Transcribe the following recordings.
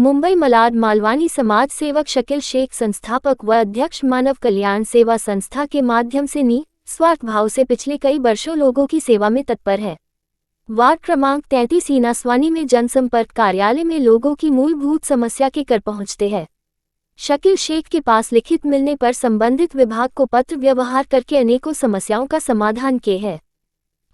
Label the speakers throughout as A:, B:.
A: मुंबई मलाड मालवानी समाज सेवक शकील शेख संस्थापक व अध्यक्ष मानव कल्याण सेवा संस्था के माध्यम से निस्वार्थ भाव से पिछले कई वर्षों लोगों की सेवा में तत्पर है। वार्ड क्रमांक 33 इनासवानी में जनसंपर्क कार्यालय में लोगों की मूलभूत समस्या के कर पहुंचते हैं। शकील शेख के पास लिखित मिलने पर संबंधित विभाग को पत्र व्यवहार करके अनेकों समस्याओं का समाधान किए है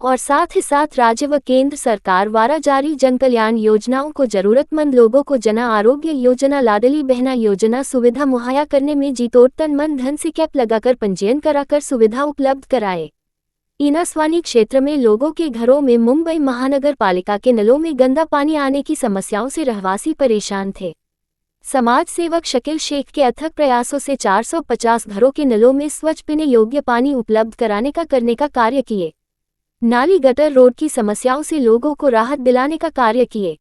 A: और साथ ही साथ राज्य व केंद्र सरकार द्वारा जारी जनकल्याण योजनाओं को जरूरतमंद लोगों को जन आरोग्य योजना, लाडली बहना योजना सुविधा मुहैया करने में जी तोड़ तन मन धन से कैंप लगाकर पंजीयन कराकर सुविधा उपलब्ध कराए। इनासवानी क्षेत्र में लोगों के घरों में मुंबई महानगर पालिका के नलों में गंदा पानी आने की समस्याओं से रहवासी परेशान थे। समाज सेवक शकील शेख के अथक प्रयासों से 450 घरों के नलों में स्वच्छ पीने योग्य पानी उपलब्ध करने का कार्य किए। नाली गटर रोड की समस्याओं से लोगों को राहत दिलाने का कार्य किए।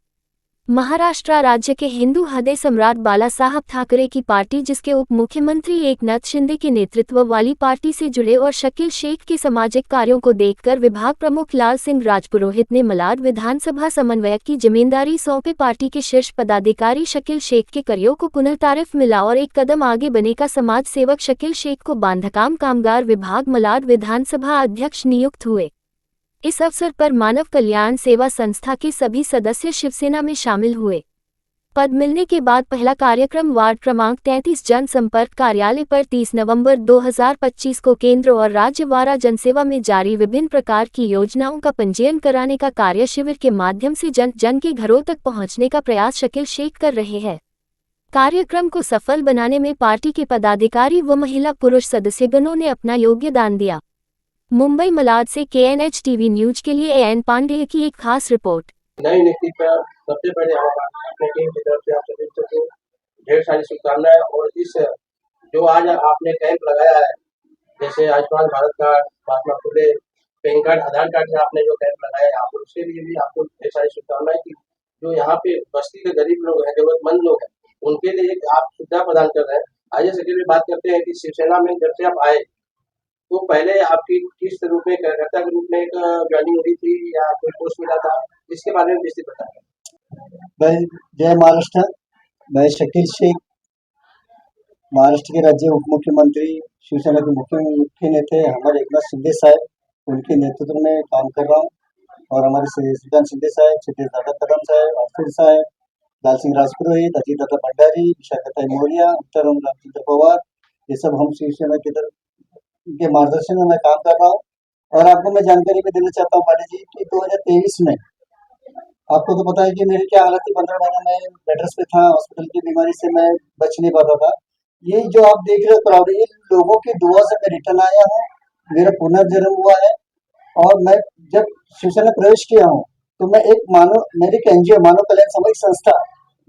A: महाराष्ट्र राज्य के हिंदू हृदय सम्राट बाला साहब ठाकरे की पार्टी, जिसके उप मुख्यमंत्री एकनाथ शिंदे के नेतृत्व वाली पार्टी से जुड़े और शकील शेख के सामाजिक कार्यों को देखकर विभाग प्रमुख लाल सिंह राजपुरोहित ने मलाड विधानसभा समन्वयक की जिम्मेदारी सौंपे। पार्टी के शीर्ष पदाधिकारी शकील शेख के कार्यों को पुनर्तारीफ मिला और एक कदम आगे बने का समाज सेवक शकील शेख को बांधकाम कामगार विभाग मलाड विधानसभा अध्यक्ष नियुक्त हुए। इस अवसर पर मानव कल्याण सेवा संस्था के सभी सदस्य शिवसेना में शामिल हुए। पद मिलने के बाद पहला कार्यक्रम वार्ड क्रमांक 33 जनसंपर्क कार्यालय पर 30 नवंबर 2025 को केंद्र और राज्य द्वारा जनसेवा में जारी विभिन्न प्रकार की योजनाओं का पंजीयन कराने का कार्य शिविर के माध्यम से जन जन के घरों तक पहुंचने का प्रयास शकील शेख कर रहे हैं। कार्यक्रम को सफल बनाने में पार्टी के पदाधिकारी व महिला पुरुष सदस्यगणों ने अपना योगदान दिया। मुंबई मलाड से KNH टीवी न्यूज के लिए AN पांडेय की एक खास रिपोर्ट।
B: नई नीति पर सबसे पहले अपने टीम की तरफ से आप सभी को ढेर सारी शुभकामनाएं। और इस जो आज आपने कैंप लगाया है, जैसे Ayushman Bharat card, Mahatma Phule, pan card, आधार कार्ड से आपने जो कैंप लगाया है, आप उसके लिए भी आपको ढेर सारी शुभकामनाएं कि जो यहाँ पे बस्ती के गरीब लोग हैं, जरूरतमंद लोग हैं, उनके लिए आप सुविधा प्रदान कर रहे हैं। आइए सभी में बात करते हैं कि शिवसेना में जब से आप आए तो पहले आपकी किस रूप में कार्यकर्ता के रूप में एक ज्वाइनिंग हुई थी या कोई पोस्ट मिला था, इसके बारे में विस्तृत बताएं।
C: जय महाराष्ट्र। मैं शकील शेख, महाराष्ट्र के राज्य उप मुख्यमंत्री, शिवसेना के मुख्य नेता हमारे एकनाथ शिंदे साहब, उनके नेतृत्व में काम कर रहा हूँ। और हमारे श्रीकांत शिंदे साहब, क्षितिज दादा कदम साहब, आसिफ साहब, लाल सिंह राजपुरोहित, अजीत दादा भंडारी, विशाखा मौर्य, उत्तरम रामचंद्र पवार, ये सब हम शिवसेना के के मार्गदर्शन में मैं काम कर रहा हूँ। और आपको मैं जानकारी भी देना चाहता हूँ पांडे जी कि 2023 में आपको तो पता है कि मेरी क्या हालत थी। 15 महीने में बेड रेस्ट पे था, हॉस्पिटल की बीमारी से मैं बच नहीं पाता था। ये जो आप देख रहे हो क्राउड, ये लोगों की दुआ से मैं रिटर्न आया हूँ, मेरा पुनर्जन्म हुआ है। और मैं जब शिवसेना प्रवेश किया हूँ तो मैं मेरी एक NGO मानव कल्याण सामाजिक संस्था,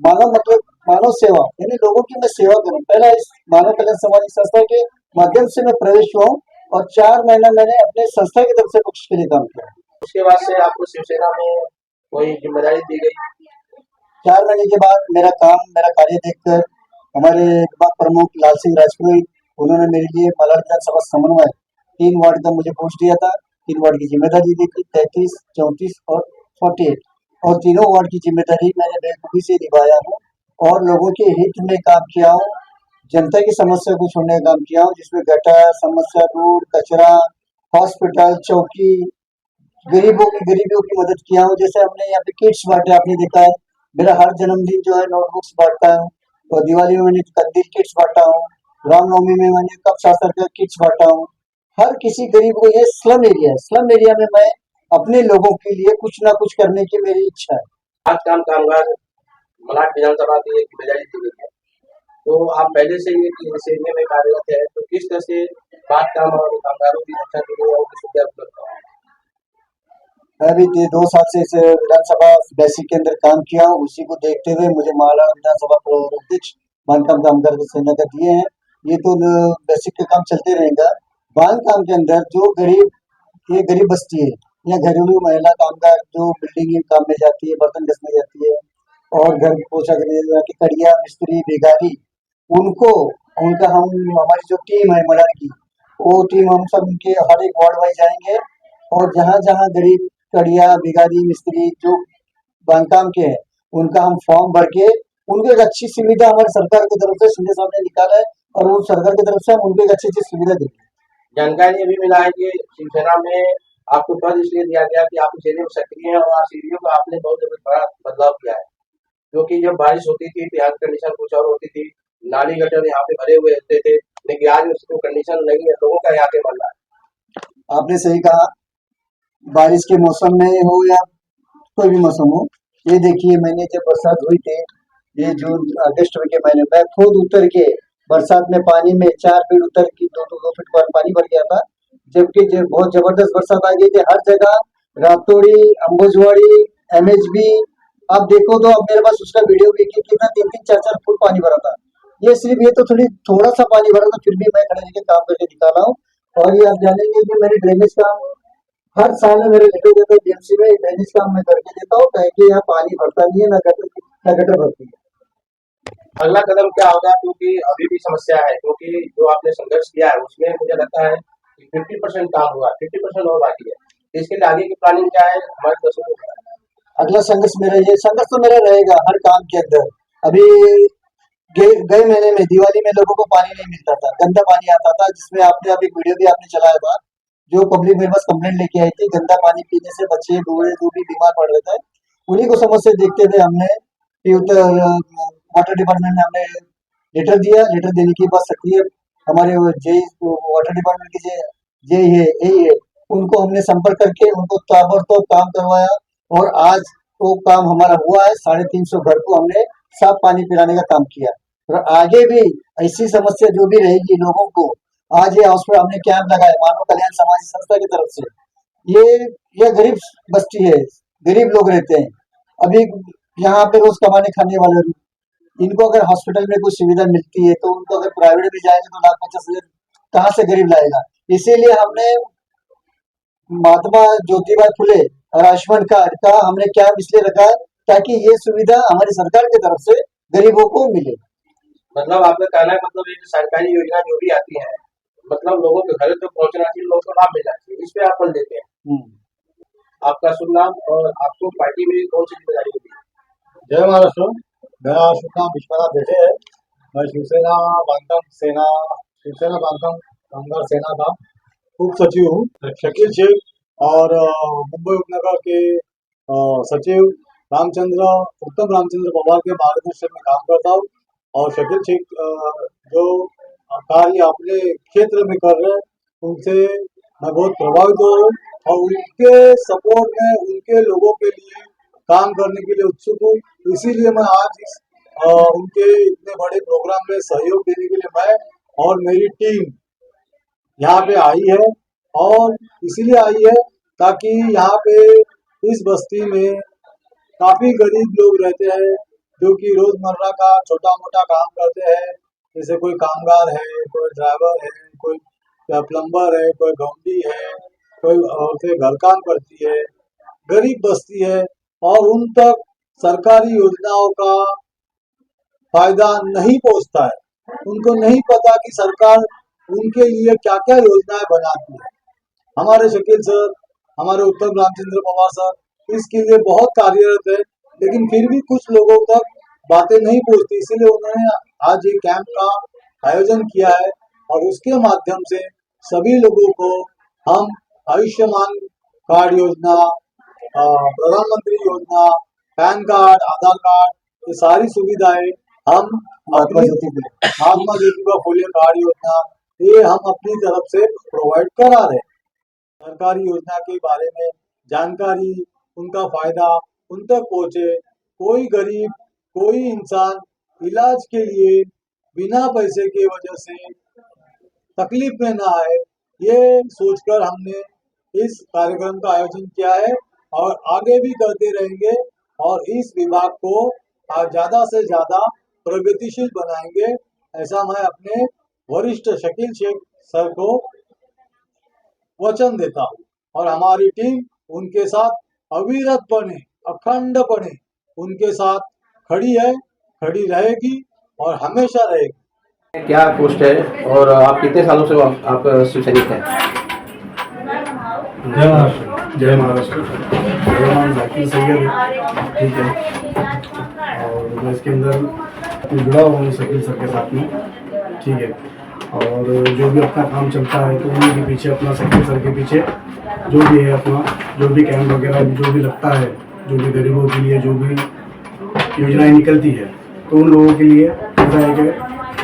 C: मानव मतलब मानव सेवा, यानी लोगों की मैं सेवा करूँ, पहला इस मानव कल्याण सामाजिक संस्था के माध्यम से मैं प्रवेश हुआ हूँ। और 4 महीना मैंने अपने संस्था की तरफ से पक्ष के लिए काम किया।
B: उसके बाद से आपको शिवसेना में कोई जिम्मेदारी दी गई?
C: 4 महीने के बाद मेरा कार्य देखकर हमारे विभाग प्रमुख लाल सिंह राजपुरोहित, उन्होंने मेरे लिए मलाड विधानसभा समन्वय 3 वार्ड का मुझे पोस्ट दिया था। 3 वार्ड की जिम्मेदारी दी थी, 33, 34 और 48, और तीनों वार्ड की जिम्मेदारी मैंने बेखूबी से निभाया हूँ और लोगों के हित में काम किया हूँ, जनता की समस्या को छोड़ने का काम किया हूँ, जिसमें गटर समस्या, रोड, कचरा, हॉस्पिटल, चौकी, गरीबियों की मदद किया हूँ। जैसे हमने यहाँ पे किट्स बांटे, आपने देखा है, मेरा हर जन्मदिन जो है नोटबुक्स बांटता हूँ, और दिवाली में मैंने कंदील किट्स बांटा हूँ, रामनवमी में मैंने कप शास्त्र का किट्स बांटा हूँ। हर किसी गरीब को, ये स्लम एरिया है, स्लम एरिया में मैं अपने लोगों के लिए कुछ ना कुछ करने की मेरी इच्छा है।
B: आज कामगार मलाड विधानसभा की एक जिम्मेदारी दी गई है, तो आप पहले से ही इस एरिया में कार्यरत है, तो किस तरह से बात काम और कामगारों की रक्षा के लिए और सुविधा उपलब्ध है?
C: मैं अभी 2 साल से इस विधानसभा बेसिक के अंदर काम किया हूँ। उसी को देखते हुए मुझे मलाड विधानसभा अध्यक्ष बांधकाम कामगार सेना का दिए हैं। ये तो बेसिक का काम चलते रहेगा। बांधकाम के अंदर जो ये गरीब बस्ती है या घरेलू महिला कामगार जो बिल्डिंग काम में जाती है, बर्तन घसने जाती है और घर पोछा करने जाती, कड़िया मिस्त्री बेगारी, उनका हमारी जो टीम है मलाड की, वो टीम हम सब उनके हर एक वार्ड वाइज जाएंगे और जहाँ जहाँ गरीब कड़िया बेगारी मिस्त्री जो बांधकाम के हैं, उनका हम फॉर्म भर के उनको एक अच्छी सुविधा हमारी सरकार की तरफ से शिंदे साहब ने निकाला है, और वो सरकार की तरफ से हम उनको एक अच्छी अच्छी सुविधा देंगे।
B: जानकारी ये भी मिला है कि शिवसेना में आपको पद इसलिए दिया गया कि आप सीढ़ियों में सक्रिय हैं और सीढ़ियों का आपने बहुत बड़ा बदलाव किया है, क्योंकि जब बारिश होती थी तो यहाँ की कंडीशन कुछ और होती थी, नाली गटर यहाँ पे भरे हुए होते थे, लेकिन आज उसको कंडीशन नहीं है, लोगों का यहाँ पे मानना है।
C: आपने सही कहा, बारिश के मौसम में हो या कोई भी मौसम हो, ये देखिए मैंने जब बरसात हुई थी, ये जून अगस्त के महीने में खुद उतर के बरसात में पानी में 4 फीट उतर की 2 फीट पर पानी भर गया था, जबकि जब बहुत जबरदस्त बरसात आ गई थी हर जगह, रातोड़ी, अंबुजवाड़ी, एमएचबी, आप देखो तो अब मेरे पास उसका वीडियो भी कि कितना 3-3, 4-4 फुट पानी भरा था। ये सिर्फ ये तो थोड़ा सा पानी भरा था, फिर भी मैं खड़े होकर काम करके दिखा रहा हूँ। और ये आप जानेंगे कि मेरे ड्रेनेज काम हर साल में मेरे लेटे जाते बीएमसी में ड्रेनेज काम मैं करके देता हूँ, कहीं कि यहाँ पानी भरता नहीं है, ना गटर भरती है।
B: अगला कदम क्या होगा, क्योंकि अभी भी समस्या है, क्योंकि जो आपने संघर्ष किया है उसमें मुझे लगता है कि 50% काम हुआ, 50% और बाकी है, तो इसके लिए आगे की प्लानिंग क्या है हमारे दर्शकों को बताएं।
C: अगला संघर्ष तो मेरा रहेगा हर काम के अंदर। अभी गए महीने में दिवाली में लोगों को पानी नहीं मिलता था, गंदा पानी आता था, जिसमें आपने अभी वीडियो भी आपने चलाया था, जो पब्लिक मेरे पास कंप्लेंट लेके आई थी, गंदा पानी पीने से बच्चे बूढ़े जो भी बीमार पड़ रहे थे, उन्हीं को समस्या देखते हुए हमने वाटर डिपार्टमेंट में हमने लेटर दिया। लेटर देने के बाद सक्रिय हमारे जे वाटर डिपार्टमेंट के जे है यही है, उनको हमने संपर्क करके उनको ताबड़तोड़ काम करवाया, और आज वो काम हमारा हुआ है। 350 घर को हमने साफ पानी पिलाने का काम किया, और आगे भी ऐसी समस्या जो भी रहेगी लोगों को, आज ये हाउस पर हमने कैंप लगाया मानव कल्याण सामाजिक संस्था की तरफ से। ये गरीब बस्ती है, गरीब लोग रहते हैं, अभी यहाँ पे रोज कमाने खाने वाले लोग, इनको अगर हॉस्पिटल में कुछ सुविधा मिलती है तो उनको अगर प्राइवेट भी जाएंगे तो 1,50,000 कहाँ से गरीब लाएगा। इसीलिए हमने महात्मा ज्योतिबा फुले और आयुष्मान कार्ड का हमने कैंप इसलिए रखा है ताकि ये सुविधा हमारी सरकार की तरफ से गरीबों को मिले।
B: मतलब आपका कहना है, मतलब ये जो सरकारी योजना जो भी आती है, मतलब लोगों के घर तक पहुंचना चाहिए, लोगों को लाभ मिलना चाहिए, इस पे आप बल देते हैं। आपका शुभ नाम और आपको पार्टी में कौन सी जिम्मेदारी होती है?
D: जय महाराष्ट्र। मेरा शुभ नाम विश्वनाथ बेटे है। मैं शिवसेना बांधकाम कामगार सेना का उप सचिव हूँ। शकील शेख और मुंबई उपनगर के सचिव उत्तम रामचंद्र पवार के मार्गदर्शन में काम करता हूँ। और शकील शेख जो कार्य अपने क्षेत्र में कर रहे हैं उनसे मैं बहुत प्रभावित हो रहा हूँ, और उनके सपोर्ट में उनके लोगों के लिए काम करने के लिए उत्सुक हूँ। इसीलिए मैं आज उनके इतने बड़े प्रोग्राम में सहयोग देने के लिए मैं और मेरी टीम यहाँ पे आई है, और इसीलिए आई है ताकि यहाँ पे इस बस्ती में काफी गरीब लोग रहते हैं जो कि रोजमर्रा का छोटा मोटा काम करते हैं, जैसे कोई कामगार है, कोई ड्राइवर है, कोई प्लम्बर है, कोई गौंडी है, कोई औरतें घर काम करती है, गरीब बस्ती है, और उन तक सरकारी योजनाओं का फायदा नहीं पहुंचता है। उनको नहीं पता कि सरकार उनके लिए क्या क्या योजनाएं बनाती है। हमारे शकील सर, हमारे उत्तम रामचंद्र पवार सर इसके लिए बहुत कार्यरत है, लेकिन फिर भी कुछ लोगों तक बातें नहीं पहुंचती, इसीलिए उन्होंने आज ये कैंप का आयोजन किया है, और उसके माध्यम से सभी लोगों को हम आयुष्मान कार्ड योजना, प्रधानमंत्री योजना, पैन कार्ड, आधार कार्ड, ये सारी सुविधाएं हम महात्मा ज्योतिबा फुले कार्ड योजना ये हम अपनी तरफ से प्रोवाइड करा रहे हैं। सरकारी योजना के बारे में जानकारी, उनका फायदा उन तक पहुंचे, कोई गरीब, कोई इंसान इलाज के लिए बिना पैसे के वजह से तकलीफ में ना आए, ये सोचकर हमने इस कार्यक्रम का आयोजन किया है, और आगे भी करते रहेंगे, और इस विभाग को ज्यादा से ज्यादा प्रगतिशील बनाएंगे, ऐसा मैं अपने वरिष्ठ शकील शेख सर को वचन देता हूँ। और हमारी टीम उनके साथ अविरतपणे, अखंडपणे उनके साथ खड़ी है, खड़ी रहेगी और हमेशा रहेगी।
B: क्या पोस्ट है और आप कितने सालों से आप शिव सैनिक हैं?
D: जय महाराष्ट्र। जय महाराष्ट्र। मेरा नाम जाकिर सैयद है, ठीक है, और मैं इसके अंदर जुड़ा हुआ हूँ शकील सर के साथ में, ठीक है। और जो भी अपना काम चलता है तो उन्हीं के पीछे, अपना शकील सर के पीछे जो भी है अपना, जो भी कैंप वगैरह जो भी लगता है, जो भी गरीबों के लिए जो भी योजनाएं निकलती है, तो उन लोगों के लिए ऐसा है कि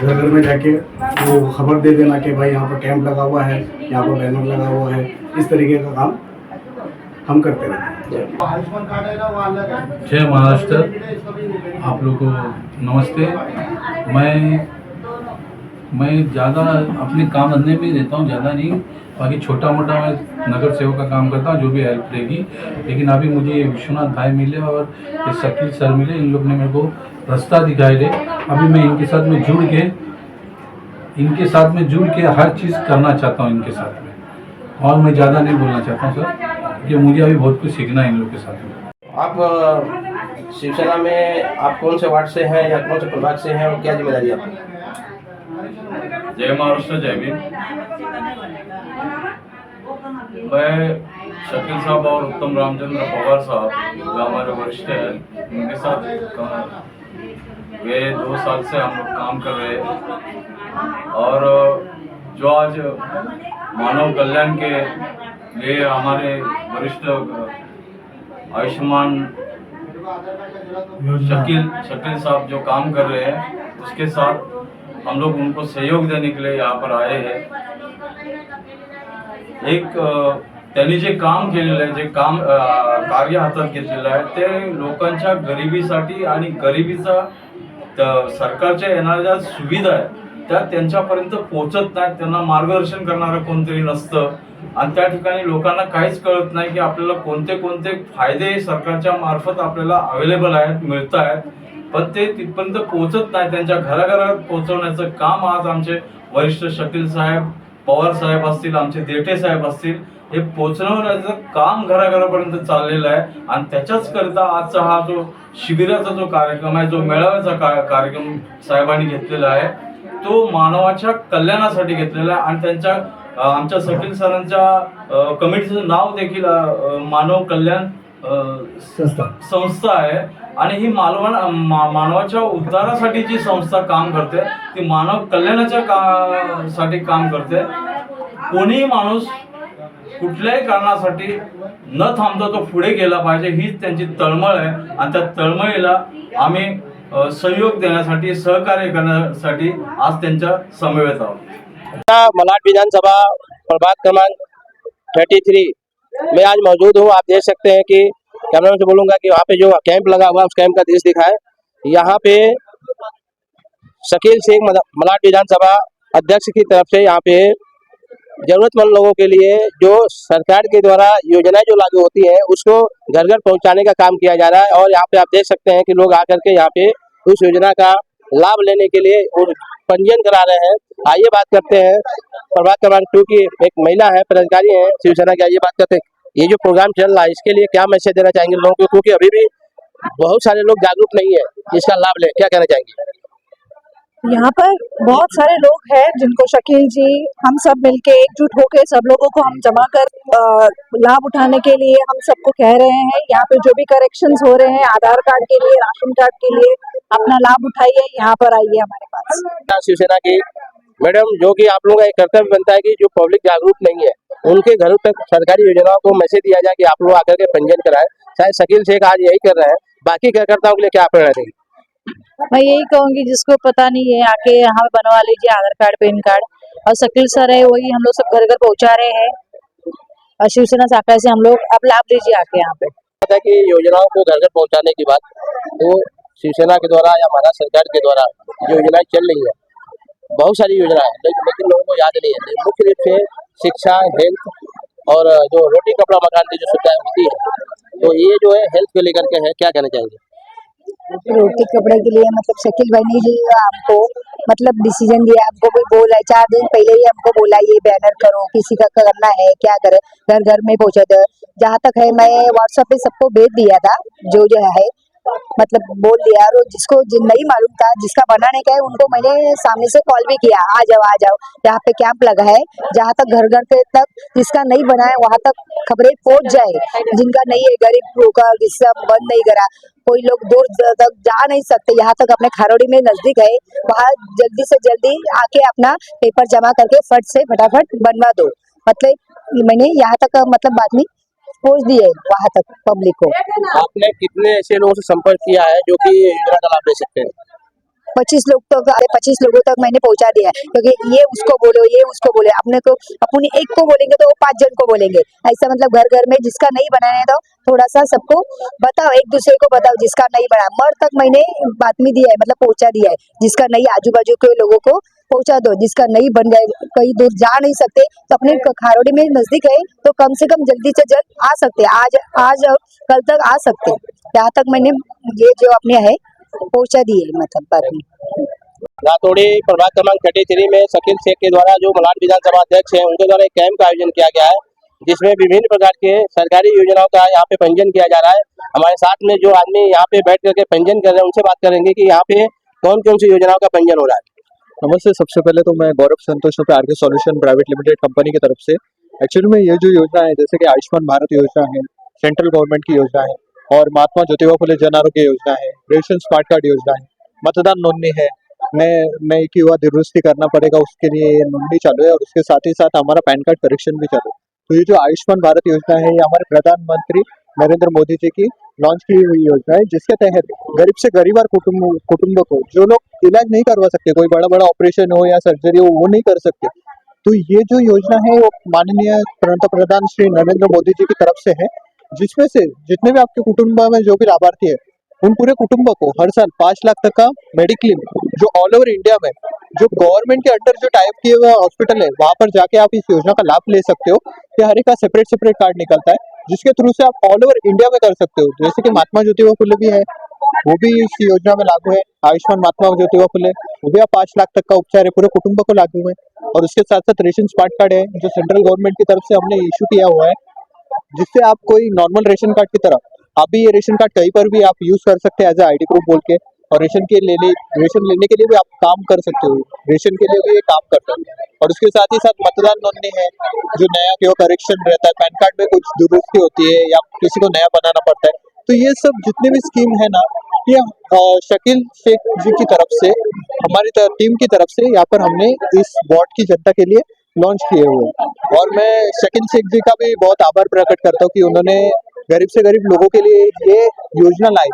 D: घर घर में जाके वो खबर दे देना कि भाई यहाँ पर कैंप लगा हुआ है, यहाँ पर बैनर लगा हुआ है, इस तरीके का काम हम करते रहते हैं।
E: जय महाराष्ट्र। आप लोग को नमस्ते। मैं ज़्यादा अपने काम धंधे में रहता हूँ, ज़्यादा नहीं, बाकी छोटा मोटा मैं नगर सेवक का काम करता हूँ, जो भी हेल्प देगी। लेकिन अभी मुझे ये विश्वनाथ भाई मिले और ये शकील सर मिले, इन लोग ने मेरे को रास्ता दिखाई दे। अभी मैं इनके साथ में जुड़ के हर चीज़ करना चाहता हूँ इनके साथ में, और मैं ज़्यादा नहीं बोलना चाहता हूँ सर, क्योंकि मुझे अभी बहुत कुछ सीखना है इन लोग के साथ में।
B: आप शिवसेना में आप कौन से वार्ड से हैं या कौन से प्रभाग से हैं और क्या जिम्मेदारी आपकी?
E: जय महाराष्ट्र, जय भीम। मैं शकील साहब और उत्तम रामचंद्र पवार साहब जो हमारे वरिष्ठ हैं, उनके साथ वे 2 साल से हम लोग काम कर रहे हैं। और जो आज मानव कल्याण के लिए हमारे वरिष्ठ आयुष्मान शकील साहब जो काम कर रहे हैं, उसके साथ हम लोग उनको सहयोग देने के लिए यहाँ पर आए हैं। एक त्यांनी जे काम केलेलं आहे, जे काम कार्य हातात घेतलेलं आहे, ते लोकांच्या गरिबीसाठी आणि गरिबीचा सरकारच्या येणाऱ्या ज्या सुविधा आहेत त्या त्यांच्यापर्यंत पोहोचत नाहीत, त्यांना मार्गदर्शन करणारं कोणतरी नसतं, आणि त्या ठिकाणी लोकांना काहीच कळत नाही की आपल्याला कोणते कोणते फायदे सरकारच्या मार्फत आपल्याला अवेलेबल आहेत, मिळत आहेत, पण ते तिथपर्यंत पोहोचत नाही। त्यांच्या घराघरात पोहोचवण्याचं काम आज आमचे वरिष्ठ शकील साहेब, पवार साहेब असतील, आमचे देठे साहेब असतील, हे पोहोचवण्याचं काम घराघरापर्यंत चाललेलं आहे। आणि त्याच्याच करता आजचा हा जो शिबिराचा जो कार्यक्रम आहे, जो मेळाव्याचा कार्यक्रम साहेबांनी घेतलेला आहे, तो मानवाच्या कल्याणासाठी घेतलेला आहे। आणि त्यांच्या आमच्या शकील सरांच्या कमिटीचं नाव देखील मानव कल्याण संस्था आहे, आणि ही मानवाच्या उद्धारासाठी जी संस्था काम करते ती मानव कल्याणाच्या साठी काम करते। कोणीही माणूस कुठल्याही कारणासाठी न थांबता तो पुढे गेला पाहिजे, हीच त्यांची तळमळ आहे, आणि त्या तळमळीला आम्ही सहयोग देण्यासाठी, सहकार्य करण्यासाठी आज त्यांच्या समवेत आहोत।
B: मलाड विधानसभा प्रभाग क्रमांक 33 में आज मौजूद हूँ। आप देख सकते हैं कि कैमरा से बोलूंगा कि वहाँ पे जो कैंप लगा हुआ है उस कैंप का दृश्य दिखाए। यहाँ पे शकील शेख मलाड विधानसभा अध्यक्ष की तरफ से यहाँ पे जरूरतमंद लोगों के लिए जो सरकार के द्वारा योजनाएं जो लागू होती है उसको घर घर पहुंचाने का काम किया जा रहा है। और यहाँ पे आप देख सकते हैं कि लोग आकर के यहाँ पे उस योजना का लाभ लेने के लिए पंजीयन करा रहे हैं। आइए बात करते हैं प्रभाग क्रमांक 2 की एक महिला है, पदाधिकारी है शिवसेना की। आइए बात करते हैं, ये जो प्रोग्राम चल रहा है इसके लिए क्या मैसेज देना चाहेंगे लोगों को, क्योंकि अभी भी बहुत सारे लोग जागरूक नहीं है इसका लाभ ले, क्या कहना चाहेंगे?
F: यहाँ पर बहुत सारे लोग हैं जिनको शकील जी, हम सब मिलके एकजुट होकर सब लोगों को हम जमा कर लाभ उठाने के लिए हम सबको कह रहे हैं। यहाँ पे जो भी करेक्शंस हो रहे हैं आधार कार्ड के लिए, राशन कार्ड के लिए, अपना लाभ उठाइए, यहाँ पर आइए हमारे पास।
B: शिवसेना की मैडम, जो कि आप लोगों का एक कर्तव्य बनता है कि जो पब्लिक जागरूक नहीं है उनके घरों तक सरकारी योजनाओं को मैसेज दिया जाए कि आप लोग आकर के पंजीयन कराएं। शायद शकील शेख आज यही कर रहे हैं, बाकी कार्यकर्ताओं के लिए क्या प्रेरणा देंगे?
F: मैं यही कहूंगी जिसको पता नहीं है आके यहाँ बनवा लीजिए आधार कार्ड, पैन कार्ड। और शकील सर है वही हम लोग सब घर घर पहुँचा रहे हैं, और शिवसेना शाखा से हम लोग अब लाभ लीजिए आके यहाँ पे।
B: पता है कि योजनाओं को घर घर पहुँचाने की बात तो शिवसेना के द्वारा या महाराष्ट्र सरकार के द्वारा जो योजनाएं चल रही है, बहुत सारी योजना है, लेकिन लोगों को याद नहीं है। मुख्य रूप से शिक्षा, हेल्थ और जो रोटी कपड़ा मकान की जो सुविधाएं होती है, तो ये जो है हेल्थ को लेकर के है, क्या कहना चाहेंगे?
F: रोटी कपड़े के लिए मतलब शकील भाई ने जो हमको मतलब डिसीजन दिया, हमको कोई बोला 4 दिन पहले ही हमको बोला ये बैनर करो, किसी का करना है क्या करे, घर घर में पहुंचा था। जहाँ तक है मैं व्हाट्सएप पे सबको भेज दिया था जो है, मतलब बोल दिया, और जिसको नहीं मालूम था, जिसका बनाने का है, उनको मैंने सामने से कॉल भी किया, आ जाओ, यहाँ पे कैंप लगा है, जहाँ तक घर घर के तक जिसका नहीं बना है वहां तक खबरें पहुंच जाए, जिनका नहीं है, गरीब लोग का जिसका बंद नहीं करा, कोई लोग दूर तक जा नहीं सकते, यहाँ तक अपने खारोड़ी में नजदीक है, वहाँ जल्दी से जल्दी आके अपना पेपर जमा करके फटाफट बनवा दो। मतलब मैंने यहाँ तक मतलब बातमी पहुंच दी है वहां तक पब्लिक को।
B: आपने कितने ऐसे लोगों से संपर्क किया है जो कि ये योजना का लाभ ले सकते हैं?
F: 25 लोग तक 25 लोगों तक मैंने पहुंचा दिया है, क्योंकि ये उसको बोलो, ये उसको बोले, अपने को अपने एक को बोलेंगे तो वो 5 जन को बोलेंगे, ऐसा मतलब घर घर में जिसका नहीं बनाने तो थोड़ा सा सबको बताओ, एक दूसरे को बताओ, जिसका नहीं बना मर तक मैंने बातमी दिया है, मतलब पहुंचा दिया है, जिसका नहीं आजू बाजू के लोगों को पहुंचा दो, जिसका नहीं बन गए, कहीं दूर जा नहीं सकते तो अपने खारोड़ी में नजदीक है तो कम से कम जल्दी से जल्द आ सकते, आज और कल तक आ सकते, यहाँ तक मैंने ये जो अपने है पहुंचा दिए, मतलब बातमी।
B: रातौड़ी प्रभाग क्रमांक 33 में शकील शेख के द्वारा जो मलाड विधानसभा अध्यक्ष हैं उनके द्वारा एक कैंप का आयोजन किया गया है, जिसमें विभिन्न प्रकार के सरकारी योजनाओं का यहाँ पे पंजीयन किया जा रहा है। हमारे साथ में जो आदमी यहाँ पे बैठ करके पंजीयन कर रहे हैं उनसे बात करेंगे कि यहाँ पे कौन कौन सी योजनाओं का पंजीयन हो रहा है।
G: नमस्ते। सबसे पहले तो मैं Gaurav Santosh RK solution private limited company की तरफ से, एक्चुअली में ये जो योजना है, जैसे कि आयुष्मान भारत योजना है, सेंट्रल गवर्नमेंट की योजना है, और महात्मा ज्योतिबा फुले जन आरोग्य योजना है, रेशन स्मार्ट कार्ड योजना है, मतदान नोंदनी है, नए की युवा दुरुस्ती करना पड़ेगा, उसके लिए नोंदनी चालू है, और उसके साथ ही साथ हमारा पैन कार्ड करेक्शन भी चालू है। तो ये जो आयुष्मान भारत योजना है, ये हमारे प्रधानमंत्री नरेंद्र मोदी जी की लॉन्च की हुई योजना है, जिसके तहत गरीब से गरीब कुटुंब को जो लोग इलाज नहीं करवा सकते, कोई बड़ा बड़ा ऑपरेशन हो या सर्जरी हो वो नहीं कर सकते, तो ये जो योजना है वो माननीय पंतप्रधान श्री नरेंद्र मोदी जी की तरफ से है, जिसमें से जितने भी आपके कुटुंब में जो भी लाभार्थी है उन पूरे कुटुंब को हर साल 5 लाख तक का मेडिक्लेम, जो ऑल ओवर इंडिया में जो गवर्नमेंट के अंडर जो टाइप किए हुए हॉस्पिटल है वहां पर जाके आप इस योजना का लाभ ले सकते हो। कि हर एक का सेपरेट कार्ड निकलता है, जिसके थ्रू से आप ऑल ओवर इंडिया में कर सकते हो। जैसे कि महात्मा ज्योतिबा फुले भी है, वो भी इस योजना में लागू है, आयुष्मान महात्मा ज्योतिबा फुले, वो भी आप 5 लाख तक का उपचार है, पूरे कुटुंब को लागू है। और उसके साथ साथ रेशन स्मार्ट कार्ड है, जो सेंट्रल गवर्नमेंट की तरफ से हमने इशू किया हुआ है, जिससे आप कोई नॉर्मल रेशन कार्ड की तरह आप भी ये रेशन कार्ड कहीं पर भी आप यूज कर सकते हैं एज आईडी प्रूफ बोल के, और रेशन लेने के लिए भी आप काम कर सकते हो, रेशन के लिए भी ये काम करता है। और उसके साथ ही साथ मतदान नोंदनी है, जो नया केवल करेक्शन रहता है, पैन कार्ड में कुछ दुरुस्ती होती है या किसी को नया बनाना पड़ता है, तो ये सब जितने भी स्कीम है ना, ये शकील शेख जी की तरफ से, हमारी टीम की तरफ से यहाँ पर हमने इस वार्ड की जनता के लिए लॉन्च किए हुए। और मैं शकील शेख जी का भी बहुत आभार प्रकट करता हूँ कि उन्होंने गरीब से गरीब लोगों के लिए ये योजना लाई।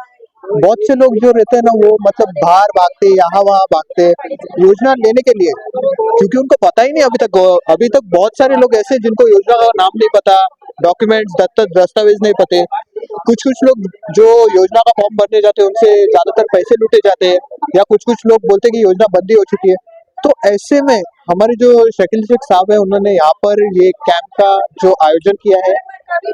G: बहुत से लोग जो रहते हैं ना, वो मतलब बाहर भागते, यहाँ वहाँ भागते योजना लेने के लिए, क्योंकि उनको पता ही नहीं अभी तक बहुत सारे लोग ऐसे जिनको योजना का नाम नहीं पता, डॉक्यूमेंट्स दस्तावेज नहीं पते, कुछ लोग जो योजना का फॉर्म भरने जाते हैं उनसे ज्यादातर पैसे लूटे जाते हैं, या कुछ लोग बोलते हैं कि योजना बंद ही हो चुकी है। तो ऐसे में हमारे जो शकील शेख साहब है, उन्होंने यहाँ पर ये कैंप का जो आयोजन किया है,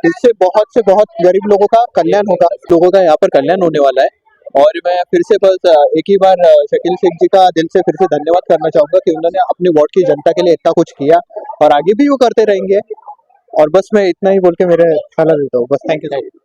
G: इससे बहुत गरीब लोगों का कल्याण होगा, लोगों का यहाँ पर कल्याण होने वाला है। और मैं फिर से बस एक ही बार शकील शेख जी का दिल से फिर से धन्यवाद करना चाहूंगा कि उन्होंने अपने वार्ड की जनता के लिए इतना कुछ किया, और आगे भी वो करते रहेंगे। और बस मैं इतना ही बोल के मेरे सलाह देता हूँ, बस। Thank you.